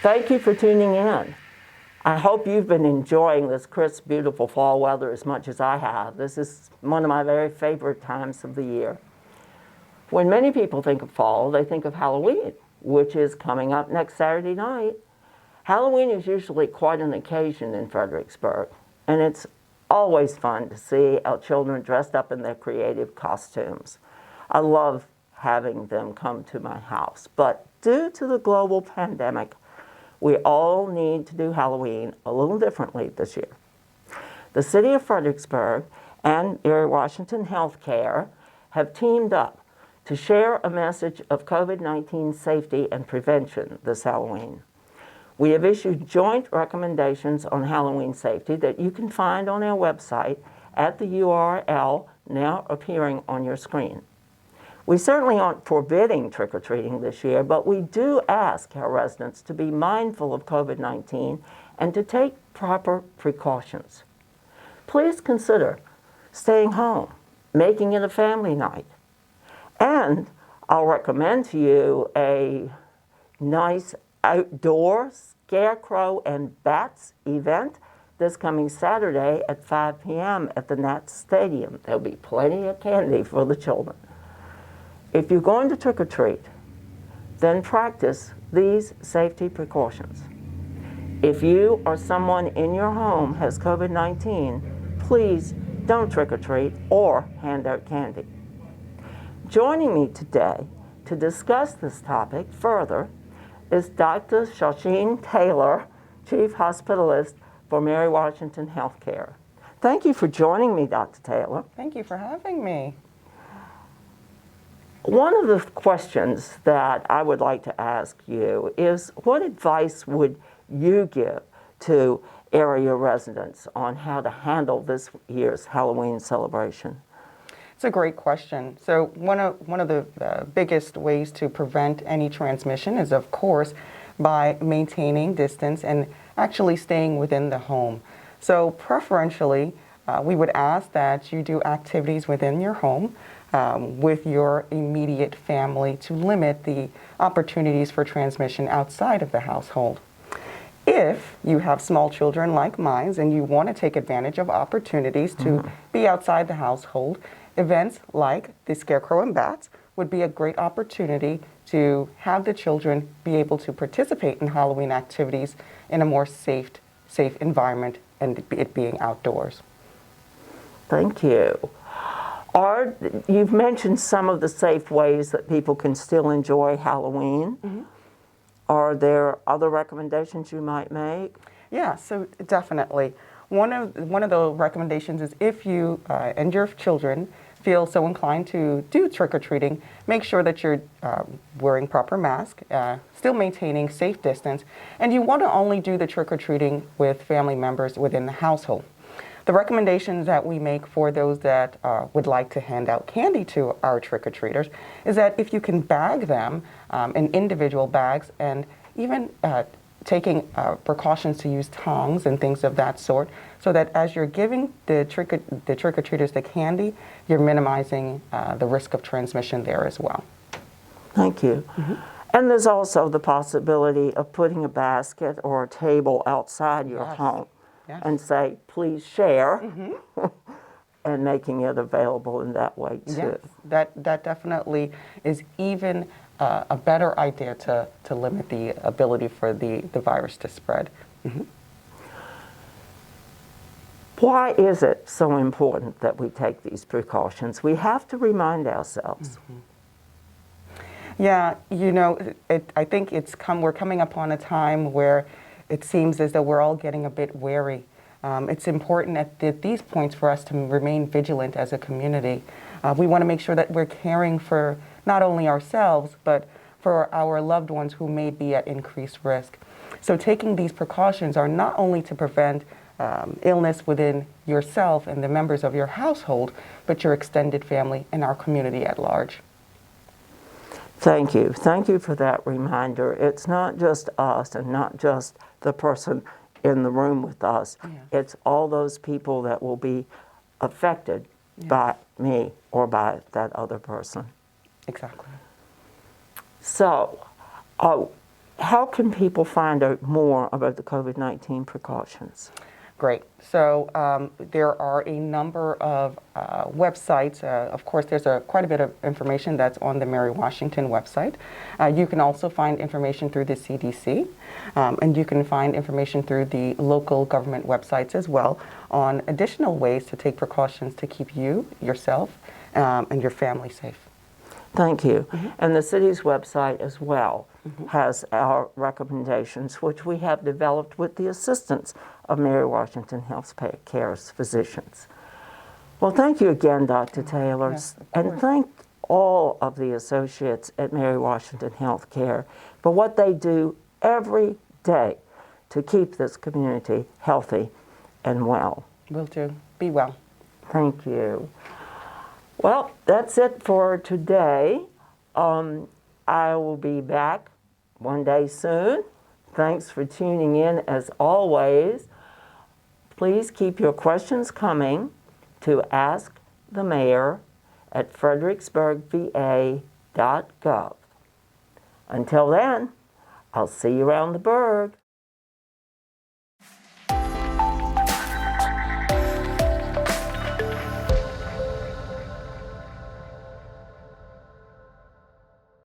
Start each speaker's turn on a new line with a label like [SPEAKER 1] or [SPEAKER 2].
[SPEAKER 1] Thank you for tuning in. I hope you've been enjoying this crisp, beautiful fall weather as much as I have. This is one of my very favorite times of the year. When many people think of fall, they think of Halloween, which is coming up next Saturday night. Halloween is usually quite an occasion in Fredericksburg, and it's always fun to see our children dressed up in their creative costumes. I love having them come to my house, but due to the global pandemic, we all need to do Halloween a little differently this year. The City of Fredericksburg and Erie Washington Healthcare have teamed up to share a message of COVID-19 safety and prevention this Halloween. We have issued joint recommendations on Halloween safety that you can find on our website at the URL now appearing on your screen. We certainly aren't forbidding trick-or-treating this year, but we do ask our residents to be mindful of COVID-19 and to take proper precautions. Please consider staying home, making it a family night. And I'll recommend to you a nice outdoor Scarecrow and Bats event this coming Saturday at 5 p.m. at the Nats Stadium. There'll be plenty of candy for the children. If you're going to trick-or-treat, then practice these safety precautions. If you or someone in your home has COVID-19, please don't trick-or-treat or hand out candy. Joining me today to discuss this topic further is Dr. Shasheen Taylor, Chief Hospitalist for Mary Washington Healthcare. Thank you for joining me, Dr. Taylor.
[SPEAKER 2] Thank you for having me.
[SPEAKER 1] One of the questions that I would like to ask you is, what advice would you give to area residents on how to handle this year's Halloween celebration?
[SPEAKER 2] It's a great question. So one of the biggest ways to prevent any transmission is, of course, by maintaining distance and actually staying within the home. So preferentially, we would ask that you do activities within your home with your immediate family to limit the opportunities for transmission outside of the household. If you have small children like mine and you want to take advantage of opportunities to be outside the household, events like the Scarecrow and Bats would be a great opportunity to have the children be able to participate in Halloween activities in a more safe environment, and it being outdoors.
[SPEAKER 1] Thank you. You've mentioned some of the safe ways that people can still enjoy Halloween. Mm-hmm. Are there other recommendations you might make?
[SPEAKER 2] Yeah, so definitely. One of the recommendations is, if you and your children feel so inclined to do trick-or-treating, make sure that you're wearing proper mask, still maintaining safe distance, and you want to only do the trick-or-treating with family members within the household. The recommendations that we make for those that would like to hand out candy to our trick-or-treaters is that if you can bag them in individual bags, and even taking precautions to use tongs and things of that sort, so that as you're giving the trick-or-treaters the candy, you're minimizing the risk of transmission there as well.
[SPEAKER 1] Thank you. Mm-hmm. And there's also the possibility of putting a basket or a table outside your home. Yes. And say, please share, mm-hmm. and making it available in that way too.
[SPEAKER 2] Yes, that definitely is even a better idea to limit the ability for the virus to spread. Mm-hmm.
[SPEAKER 1] Why is it so important that we take these precautions? We have to remind ourselves.
[SPEAKER 2] Mm-hmm. Yeah, you know, I think we're coming upon a time where it seems as though we're all getting a bit wary. It's important at these points for us to remain vigilant as a community. We want to make sure that we're caring for not only ourselves, but for our loved ones who may be at increased risk. So taking these precautions are not only to prevent illness within yourself and the members of your household, but your extended family and our community at large.
[SPEAKER 1] Thank you. Thank you for that reminder. It's not just us and not just the person in the room with us. Yeah. It's all those people that will be affected by me or by that other person.
[SPEAKER 2] Exactly.
[SPEAKER 1] So, how can people find out more about the COVID-19 precautions?
[SPEAKER 2] Great. So there are a number of websites. Of course, there's quite a bit of information that's on the Mary Washington website. You can also find information through the CDC, and you can find information through the local government websites as well on additional ways to take precautions to keep you, yourself, and your family safe.
[SPEAKER 1] Thank you. And the city's website as well has our recommendations, which we have developed with the assistance of Mary Washington Health Care's physicians. Well, thank you again, Dr. Taylor, and thank all of the associates at Mary Washington Health Care for what they do every day to keep this community healthy and well.
[SPEAKER 2] Will do. Be well.
[SPEAKER 1] Thank you. Well, that's it for today. I will be back one day soon. Thanks for tuning in as always. Please keep your questions coming to askthemayor@fredericksburgva.gov. Until then, I'll see you around the Burg.